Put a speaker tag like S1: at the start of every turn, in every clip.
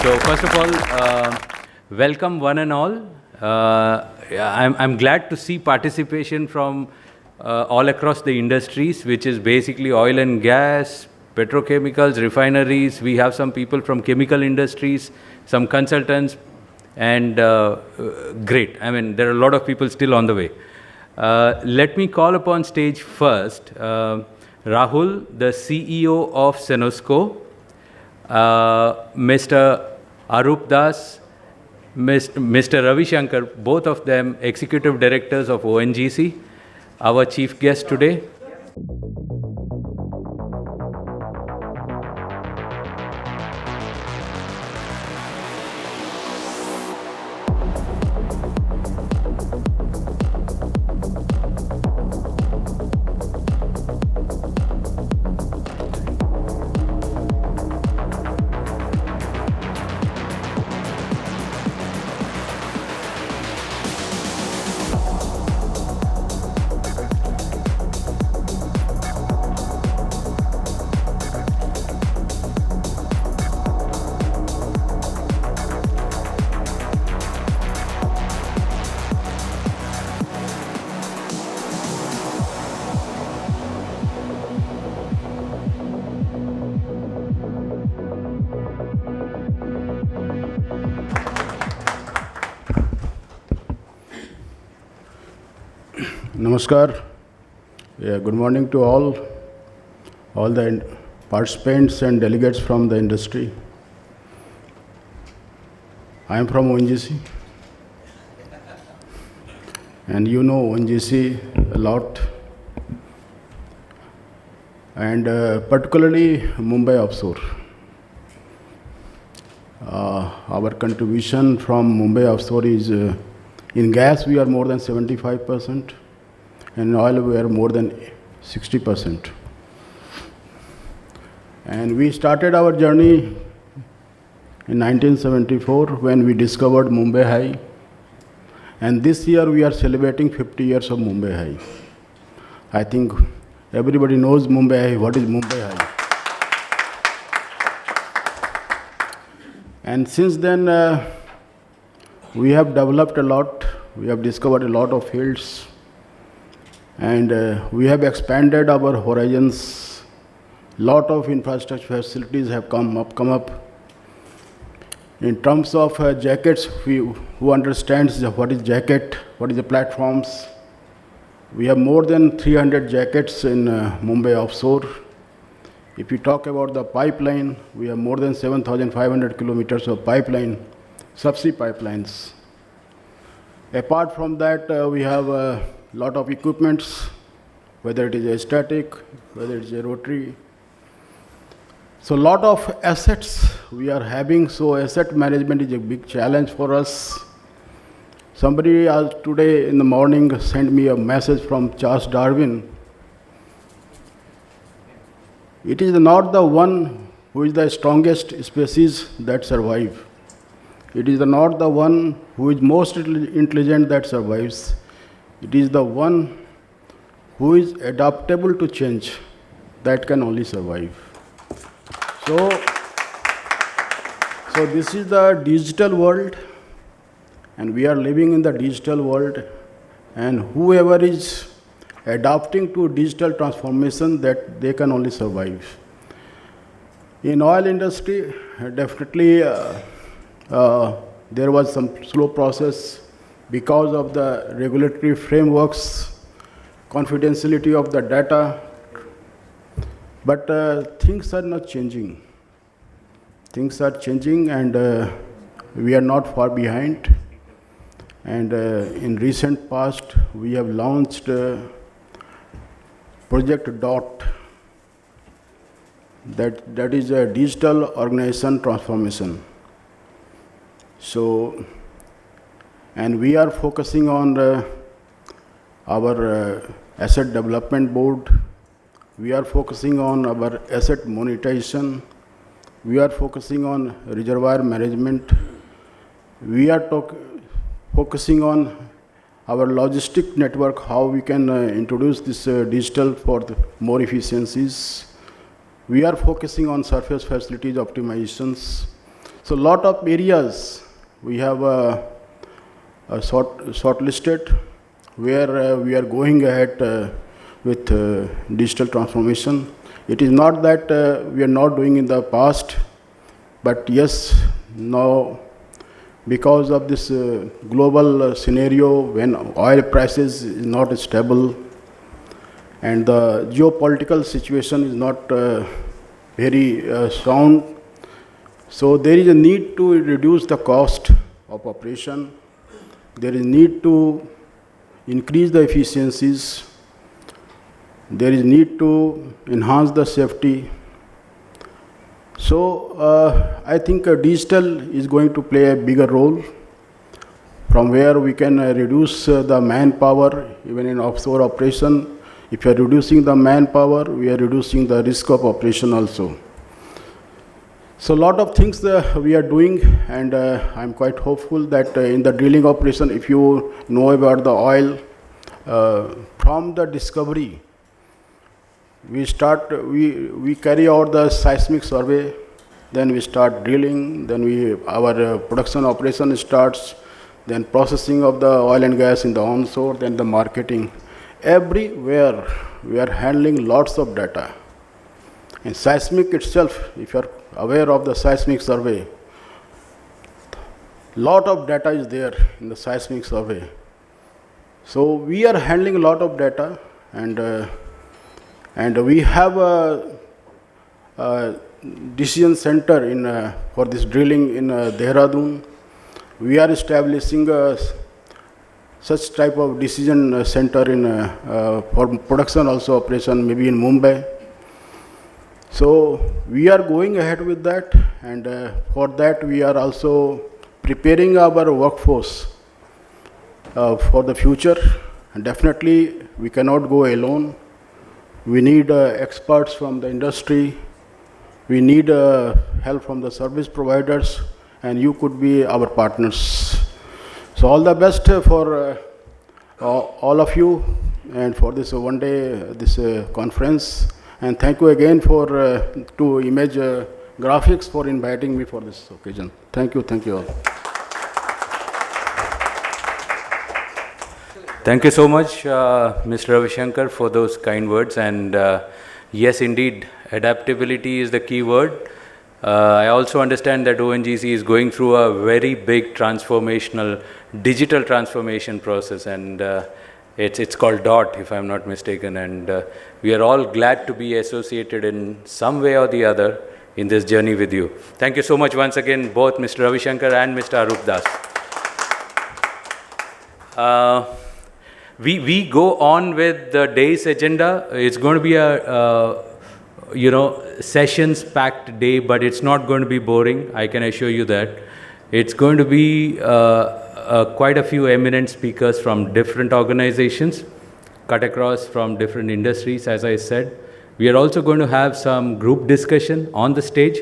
S1: So first of all, welcome one and all. I'm glad to see participation from all across the industries, which is basically oil and gas, petrochemicals, refineries. We have some people from chemical industries, some consultants, and great. I mean, there are a lot of people still on the way. Let me call upon stage first Rahul, the CEO of Cenosco, Mr. Arup Das, Mr. Ravi Shankar, both of them executive directors of ONGC, our chief guest today.
S2: Namaskar. Yeah, good morning to all the participants and delegates from the industry. I am from ONGC, and you know ONGC a lot, and particularly Mumbai offshore. Our contribution from Mumbai offshore is in gas we are more than 75%. In oil, we are more than 60%. And we started our journey in 1974 when we discovered Mumbai High. And this year we are celebrating 50 years of Mumbai High. I think everybody knows Mumbai High. What is Mumbai High? And since then, we have developed a lot. We have discovered a lot of fields. And we have expanded our horizons. Lot of infrastructure facilities have come up. In terms of jackets, who understands what is jacket, what is the platforms? We have more than 300 jackets in Mumbai offshore. If you talk about the pipeline, we have more than 7,500 kilometers of pipeline, subsea pipelines. Apart from that, we have lot of equipments, whether it is a static, whether it is a rotary. So lot of assets we are having, so asset management is a big challenge for us. Somebody today in the morning sent me a message from Charles Darwin. It is not the one who is the strongest species that survive. It is not the one who is most intelligent that survives. It is the one who is adaptable to change that can only survive. So this is the digital world, and we are living in the digital world, and whoever is adapting to digital transformation, that they can only survive. In oil industry, definitely there was some slow process because of the regulatory frameworks, confidentiality of the data, but things are not changing. Things are changing, and we are not far behind. And in recent past, we have launched Project DOT, that is a digital organization transformation. So, and we are focusing on our asset development board. We are focusing on our asset monetization. We are focusing on reservoir management. We are focusing on our logistic network, how we can introduce this digital for more efficiencies. We are focusing on surface facilities optimizations. So lot of areas we have shortlisted where we are going ahead with digital transformation. It is not that we are not doing in the past, but yes, now because of this global scenario when oil prices is not stable and the geopolitical situation is not very sound, so there is a need to reduce the cost of operation. There is need to increase the efficiencies. There is need to enhance the safety. So I think digital is going to play a bigger role, from where we can reduce the manpower even in offshore operation. If you are reducing the manpower, we are reducing the risk of operation also. So a lot of things we are doing, and I'm quite hopeful that in the drilling operation, if you know about the oil, from the discovery, we carry out the seismic survey, then we start drilling, then our production operation starts, then processing of the oil and gas in the onshore, then the marketing. Everywhere we are handling lots of data. And seismic itself, if you are aware of the seismic survey, lot of data is there in the seismic survey. So we are handling a lot of data, and we have a decision center for this drilling in Dehradun. We are establishing such type of decision center for production also operation, maybe in Mumbai. So we are going ahead with that, and for that we are also preparing our workforce for the future. And definitely we cannot go alone. We need experts from the industry. We need help from the service providers, and you could be our partners. So all the best for all of you, and for this one day, this conference. And thank you again to ImageGrafix for inviting me for this occasion. Thank you all.
S1: Thank you so much, Mr. Ravi Shankar, for those kind words. And yes, indeed, adaptability is the key word. I also understand that ONGC is going through a very big transformational digital transformation process, and it's called DOT, if I'm not mistaken. And we are all glad to be associated in some way or the other in this journey with you. Thank you so much once again, both Mr. Ravi Shankar and Mr. Arup Das. We go on with the day's agenda. It's going to be a sessions-packed day, but it's not going to be boring, I can assure you that. It's going to be quite a few eminent speakers from different organizations, cut across from different industries, as I said. We are also going to have some group discussion on the stage,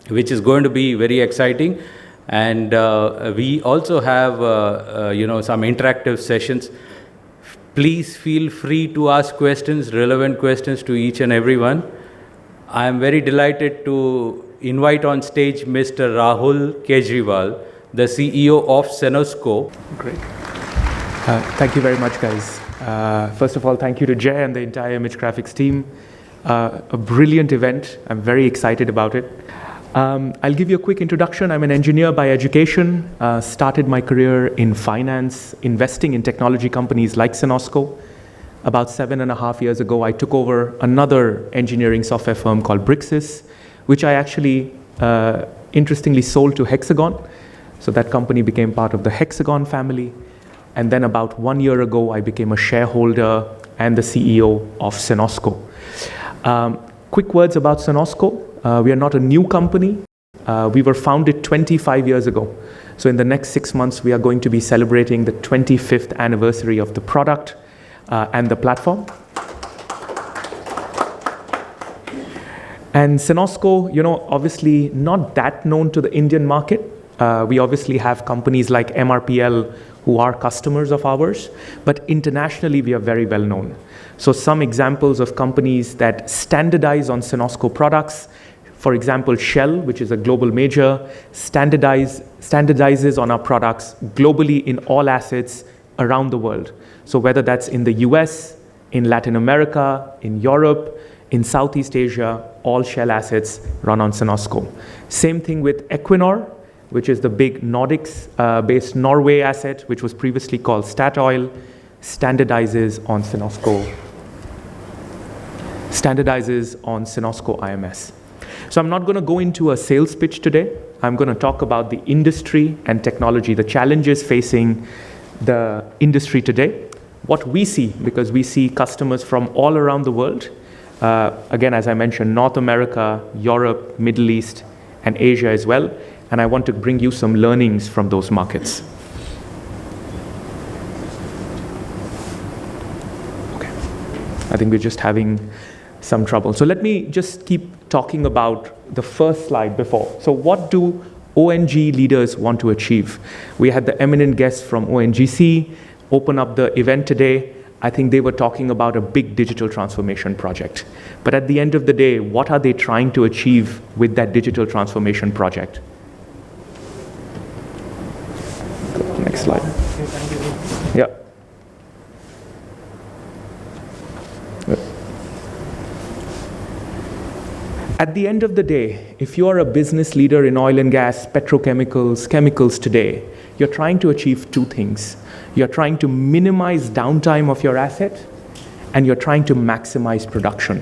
S1: which is going to be very exciting. And we also have, some interactive sessions. Please feel free to ask questions, relevant questions to each and everyone. I am very delighted to invite on stage Mr. Rahul Kejriwal, the CEO of Cenosco.
S3: Great. Thank you very much, guys. First of all, thank you to Jay and the entire ImageGrafix team. A brilliant event. I'm very excited about it. I'll give you a quick introduction. I'm an engineer by education. Started my career in finance, investing in technology companies like Cenosco. About 7.5 years ago, I took over another engineering software firm called Brixis, which I actually, interestingly, sold to Hexagon. So that company became part of the Hexagon family. And then about 1 year ago, I became a shareholder and the CEO of Cenosco. Quick words about Cenosco. We are not a new company. We were founded 25 years ago. So in the next 6 months, we are going to be celebrating the 25th anniversary of the product and the platform. And Cenosco, obviously not that known to the Indian market. We obviously have companies like MRPL who are customers of ours, but internationally we are very well known. So some examples of companies that standardize on Cenosco products, For example, Shell, which is a global major, standardizes on our products globally in all assets around the world. So whether that's in the US, in Latin America, in Europe, in Southeast Asia, all Shell assets run on Cenosco. Same thing with Equinor, which is the big Nordics-based Norway asset, which was previously called Statoil, standardizes on Cenosco IMS. So I'm not going to go into a sales pitch today. I'm going to talk about the industry and technology, the challenges facing the industry today, what we see, because we see customers from all around the world. Again, as I mentioned, North America, Europe, Middle East, and Asia as well. And I want to bring you some learnings from those markets. Okay. I think we're just having some trouble. So let me just keep talking about the first slide before. So what do ONG leaders want to achieve? We had the eminent guests from ONGC open up the event today. I think they were talking about a big digital transformation project. But at the end of the day, what are they trying to achieve with that digital transformation project? Next slide. Yeah. At the end of the day, if you are a business leader in oil and gas, petrochemicals, chemicals today, you're trying to achieve two things. You're trying to minimize downtime of your asset, and you're trying to maximize production.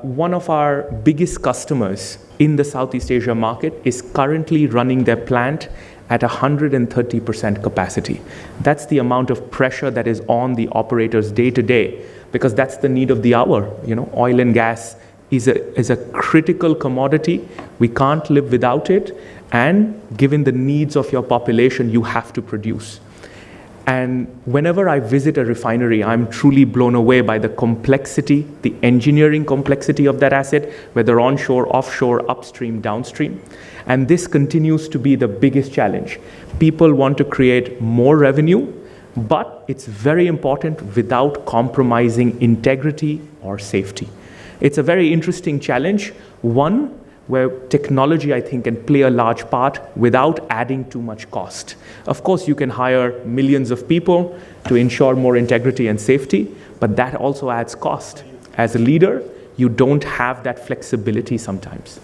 S3: One of our biggest customers in the Southeast Asia market is currently running their plant at 130% capacity. That's the amount of pressure that is on the operators day to day, because that's the need of the hour. You know, oil and gas is a critical commodity. We can't live without it, and given the needs of your population, you have to produce. And whenever I visit a refinery, I'm truly blown away by the complexity, the engineering complexity of that asset, whether onshore, offshore, upstream, downstream. And this continues to be the biggest challenge. People want to create more revenue, but it's very important without compromising integrity or safety. It's a very interesting challenge, one where technology, I think, can play a large part without adding too much cost. Of course, you can hire millions of people to ensure more integrity and safety, but that also adds cost. As a leader, you don't have that flexibility sometimes.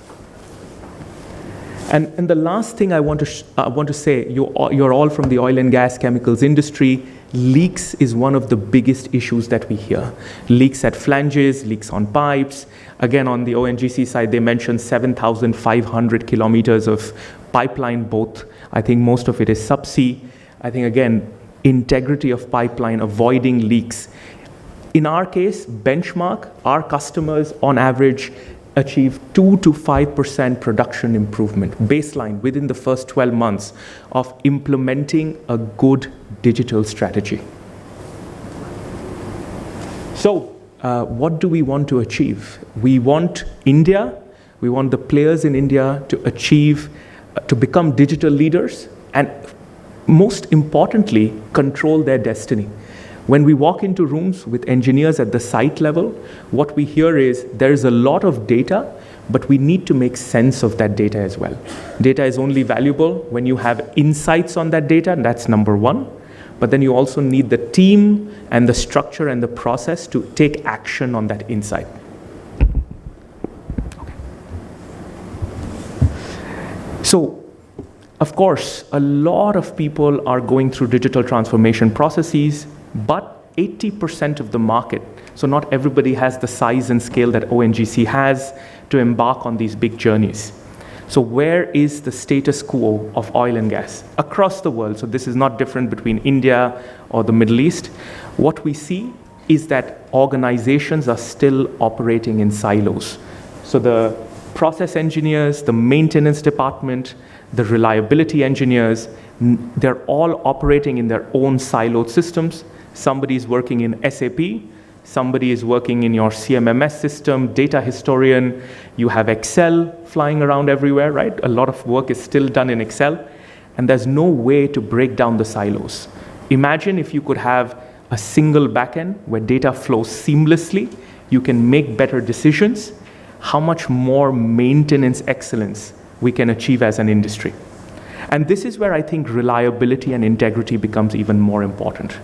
S3: And the last thing I want to say, you're all from the oil and gas chemicals industry. Leaks is one of the biggest issues that we hear. Leaks at flanges, leaks on pipes. Again, on the ONGC side, they mentioned 7,500 kilometers of pipeline, both. I think most of it is subsea. I think, again, integrity of pipeline, avoiding leaks. In our case, benchmark, our customers on average achieve 2 to 5% production improvement, baseline, within the first 12 months of implementing a good digital strategy. So, what do we want to achieve? We want India, we want the players in India to achieve, to become digital leaders, and most importantly, control their destiny. When we walk into rooms with engineers at the site level, what we hear is there is a lot of data, but we need to make sense of that data as well. Data is only valuable when you have insights on that data, and that's number one. But then you also need the team and the structure and the process to take action on that insight. Okay. So, of course, a lot of people are going through digital transformation processes, but 80% of the market, so not everybody has the size and scale that ONGC has to embark on these big journeys. So where is the status quo of oil and gas across the world? So this is not different between India or the Middle East. What we see is that organizations are still operating in silos. So the process engineers, the maintenance department, the reliability engineers, they're all operating in their own siloed systems. Somebody is working in SAP, somebody is working in your CMMS system, data historian, you have Excel flying around everywhere, right? A lot of work is still done in Excel, and there's no way to break down the silos. Imagine if you could have a single backend where data flows seamlessly, you can make better decisions. how much more maintenance excellence we can achieve as an industry. And this is where I think reliability and integrity becomes even more important.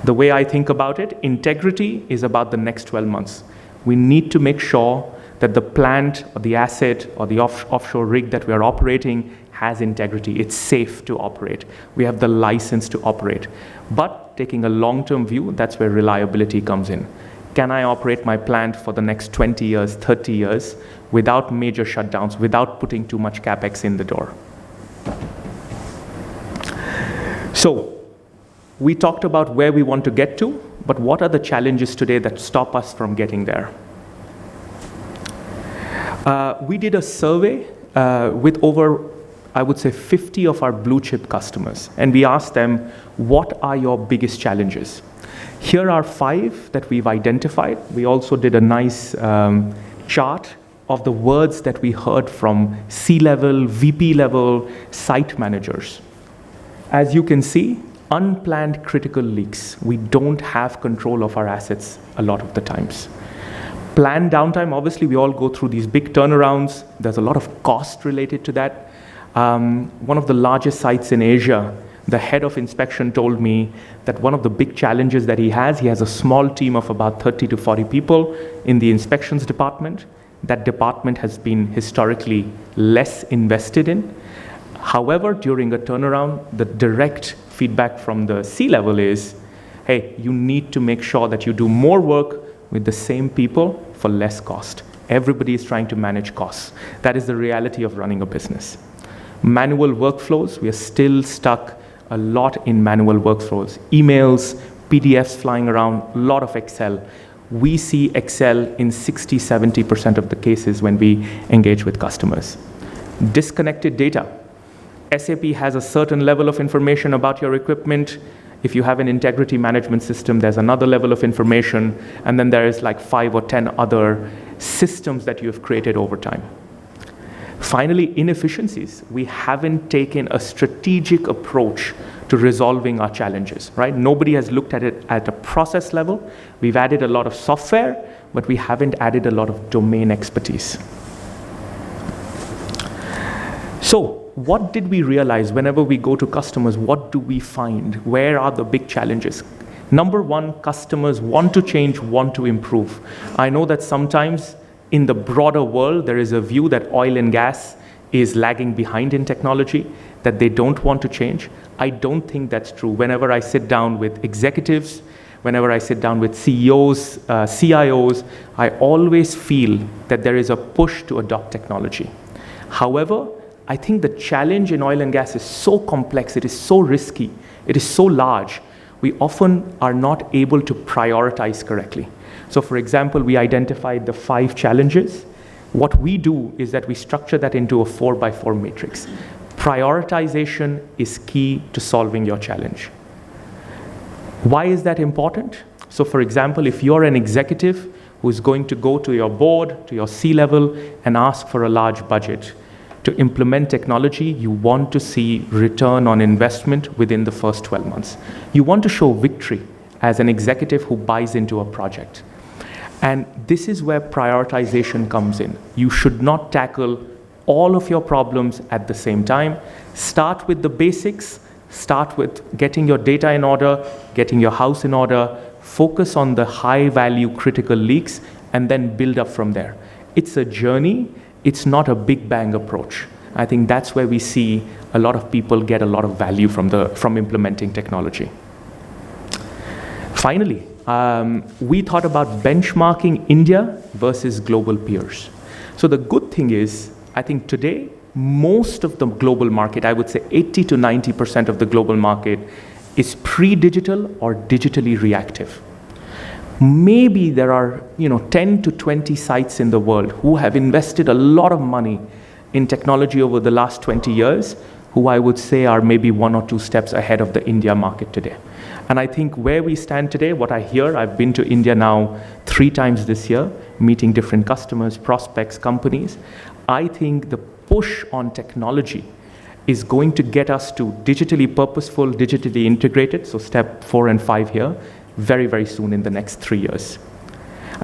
S3: The way I think about it, integrity is about the next 12 months. We need to make sure that the plant or the asset or the offshore rig that we are operating has integrity. It's safe to operate. We have the license to operate. But taking a long-term view, that's where reliability comes in. Can I operate my plant for the next 20 years, 30 years without major shutdowns, without putting too much capex in the door? So we talked about where we want to get to, but what are the challenges today that stop us from getting there? We did a survey with over, I would say, 50 of our blue chip customers, and we asked them, what are your biggest challenges? Here are 5 that we've identified. We also did a nice chart of the words that we heard from C-level, VP level, site managers. As you can see, unplanned critical leaks. We don't have control of our assets a lot of the times. Planned downtime, obviously we all go through these big turnarounds. There's a lot of cost related to that. One of the largest sites in Asia, the head of inspection told me that one of the big challenges that he has a small team of about 30 to 40 people in the inspections department. That department has been historically less invested in. However, during a turnaround, the direct feedback from the C-level is, hey, you need to make sure that you do more work with the same people for less cost. Everybody is trying to manage costs. That is the reality of running a business. Manual workflows, we are still stuck a lot in manual workflows. Emails, PDFs flying around, a lot of Excel. We see Excel in 60, 70% of the cases when we engage with customers. Disconnected data. SAP has a certain level of information about your equipment. If you have an integrity management system, there's another level of information, and then there is like 5 or 10 other systems that you have created over time. Finally, inefficiencies. We haven't taken a strategic approach to resolving our challenges, right? Nobody has looked at it at a process level. We've added a lot of software, but we haven't added a lot of domain expertise. So, what did we realize whenever we go to customers? What do we find? Where are the big challenges? Number one, customers want to change, want to improve. I know that sometimes in the broader world, there is a view that oil and gas is lagging behind in technology, that they don't want to change. I don't think that's true. Whenever I sit down with executives, whenever I sit down with CEOs, CIOs, I always feel that there is a push to adopt technology. However, I think the challenge in oil and gas is so complex, it is so risky, it is so large, we often are not able to prioritize correctly. So for example, we identified the 5 challenges. What we do is that we structure that into a 4x4 matrix. Prioritization is key to solving your challenge. Why is that important? So for example, if you're an executive who is going to go to your board, to your C-level, and ask for a large budget, to implement technology, you want to see return on investment within the first 12 months. You want to show victory as an executive who buys into a project. And this is where prioritization comes in. You should not tackle all of your problems at the same time. Start with the basics, start with getting your data in order, getting your house in order, focus on the high value critical leaks, and then build up from there. It's a journey. It's not a big bang approach. I think that's where we see a lot of people get a lot of value from implementing technology. Finally, we thought about benchmarking India versus global peers. So the good thing is, I think today, most of the global market, I would say 80 to 90% of the global market is pre-digital or digitally reactive. Maybe there are 10 to 20 sites in the world who have invested a lot of money in technology over the last 20 years, who I would say are maybe 1 or 2 steps ahead of the India market today. And I think where we stand today, what I hear, I've been to India now 3 times this year, meeting different customers, prospects, companies. I think the push on technology is going to get us to digitally purposeful, digitally integrated, so step 4 and 5 here, very, very soon in the next 3 years.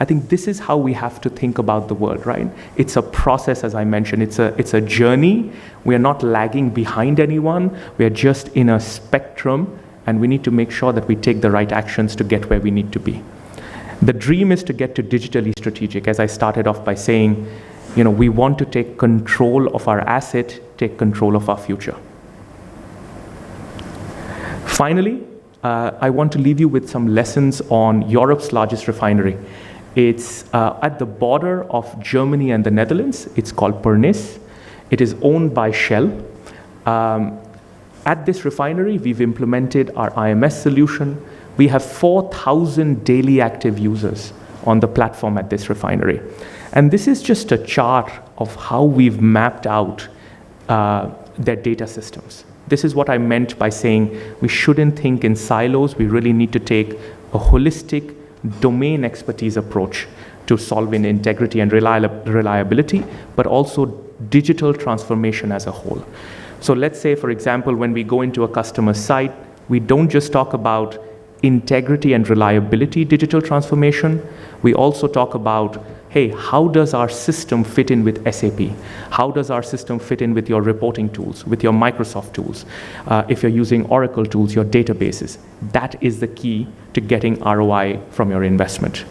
S3: I think this is how we have to think about the world, right? It's a process, as I mentioned. It's a journey. We are not lagging behind anyone. We are just in a spectrum, and we need to make sure that we take the right actions to get where we need to be. The dream is to get to digitally strategic, as I started off by saying, we want to take control of our asset, take control of our future. Finally, I want to leave you with some lessons on Europe's largest refinery. It's at the border of Germany and the Netherlands. It's called Pernis. It is owned by Shell. At this refinery, we've implemented our IMS solution. We have 4,000 daily active users on the platform at this refinery. And this is just a chart of how we've mapped out their data systems. This is what I meant by saying we shouldn't think in silos. We really need to take a holistic domain expertise approach to solving integrity and reliability, but also digital transformation as a whole. So let's say, for example, when we go into a customer site, we don't just talk about integrity and reliability digital transformation. We also talk about, hey, how does our system fit in with SAP? How does our system fit in with your reporting tools, with your Microsoft tools? If you're using Oracle tools, your databases. That is the key to getting ROI from your investment.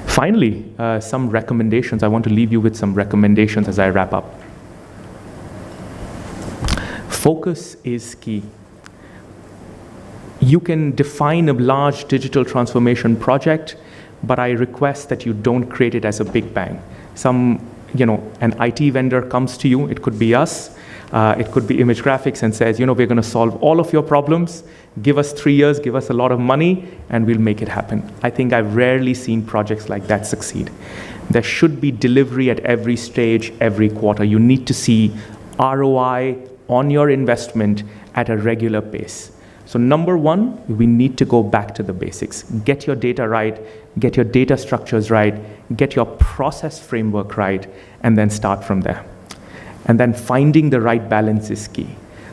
S3: Finally, some recommendations. I want to leave you with some recommendations as I wrap up. Focus is key. You can define a large digital transformation project, but I request that you don't create it as a big bang. An IT vendor comes to you, it could be us, it could be ImageGrafix, and says, we're going to solve all of your problems, give us 3 years, give us a lot of money, and we'll make it happen. I think I've rarely seen projects like that succeed. There should be delivery at every stage, every quarter. You need to see ROI on your investment at a regular pace. So number one, we need to go back to the basics. Get your data right, get your data structures right, get your process framework right, and then start from there. And then finding the right balance is key.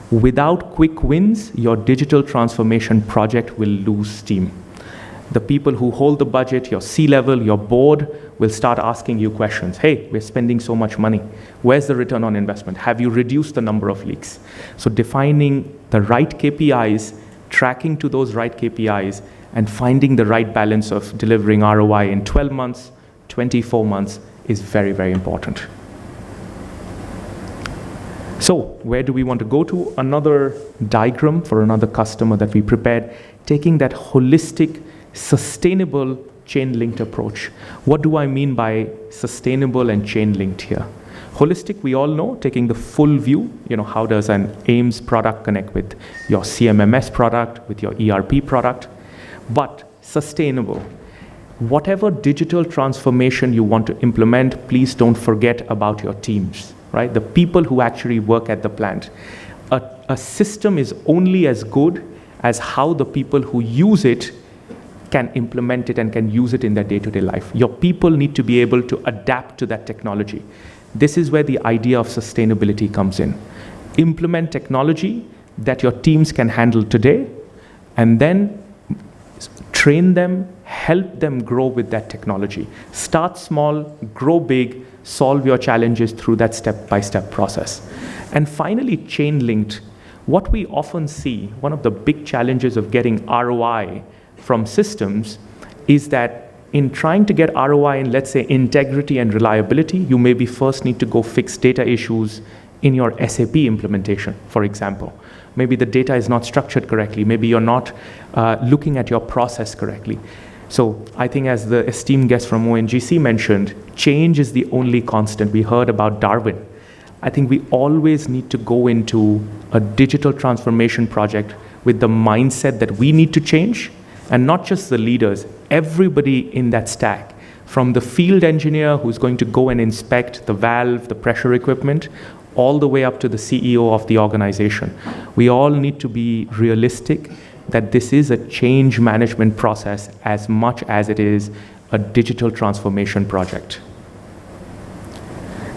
S3: Without quick wins, your digital transformation project will lose steam. The people who hold the budget, your C-level, your board, will start asking you questions. Hey, we're spending so much money. Where's the return on investment? Have you reduced the number of leaks? So defining the right KPIs, tracking to those right KPIs, and finding the right balance of delivering ROI in 12 months, 24 months is very, very important. So where do we want to go to? Another diagram for another customer that we prepared, taking that holistic, sustainable chain-linked approach. What do I mean by sustainable and chain-linked here? Holistic, we all know, taking the full view, how does an AIMS product connect with your CMMS product, with your ERP product? But sustainable, whatever digital transformation you want to implement, please don't forget about your teams, right? The people who actually work at the plant. A system is only as good as how the people who use it can implement it and can use it in their day-to-day life. Your people need to be able to adapt to that technology. This is where the idea of sustainability comes in. Implement technology that your teams can handle today, and then train them, help them grow with that technology. Start small, grow big, solve your challenges through that step-by-step process. And finally, chain-linked. What we often see, one of the big challenges of getting ROI from systems is that in trying to get ROI in, let's say, integrity and reliability, you maybe first need to go fix data issues in your SAP implementation, for example. Maybe the data is not structured correctly. Maybe you're not looking at your process correctly. So I think, as the esteemed guest from ONGC mentioned, change is the only constant. We heard about Darwin. I think we always need to go into a digital transformation project with the mindset that we need to change, and not just the leaders, everybody in that stack, from the field engineer who's going to go and inspect the valve, the pressure equipment, all the way up to the CEO of the organization. We all need to be realistic that this is a change management process as much as it is a digital transformation project.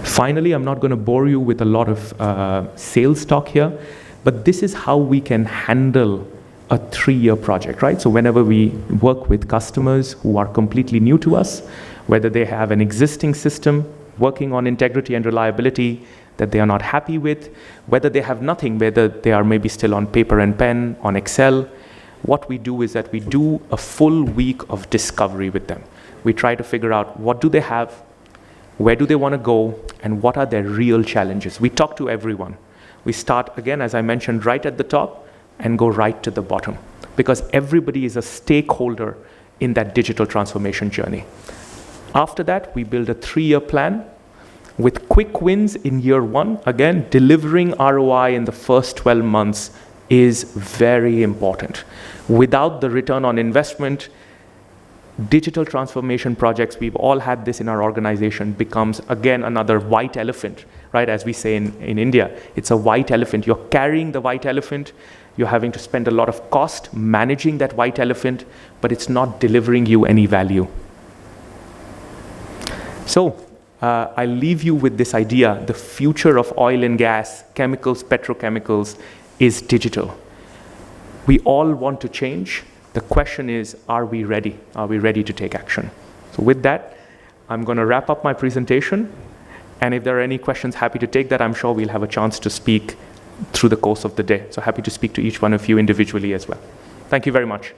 S3: Finally, I'm not going to bore you with a lot of sales talk here, but this is how we can handle a 3-year project, right? So whenever we work with customers who are completely new to us, whether they have an existing system working on integrity and reliability that they are not happy with, whether they have nothing, whether they are maybe still on paper and pen, on Excel, what we do is that we do a full week of discovery with them. We try to figure out what do they have, where do they want to go, and what are their real challenges. We talk to everyone. We start, again, as I mentioned, right at the top and go right to the bottom, because everybody is a stakeholder in that digital transformation journey. After that, we build a 3-year plan with quick wins in year 1. Again, delivering ROI in the first 12 months is very important. Without the return on investment, digital transformation projects, we've all had this in our organization, becomes again another white elephant, right? As we say in India, it's a white elephant. You're carrying the white elephant, you're having to spend a lot of cost managing that white elephant, but it's not delivering you any value. So I'll leave you with this idea: the future of oil and gas, chemicals, petrochemicals is digital. We all want to change. The question is, are we ready? Are we ready to take action? So with that, I'm going to wrap up my presentation. And if there are any questions, happy to take that. I'm sure we'll have a chance to speak through the course of the day. So happy to speak to each one of you individually as well. Thank you very much.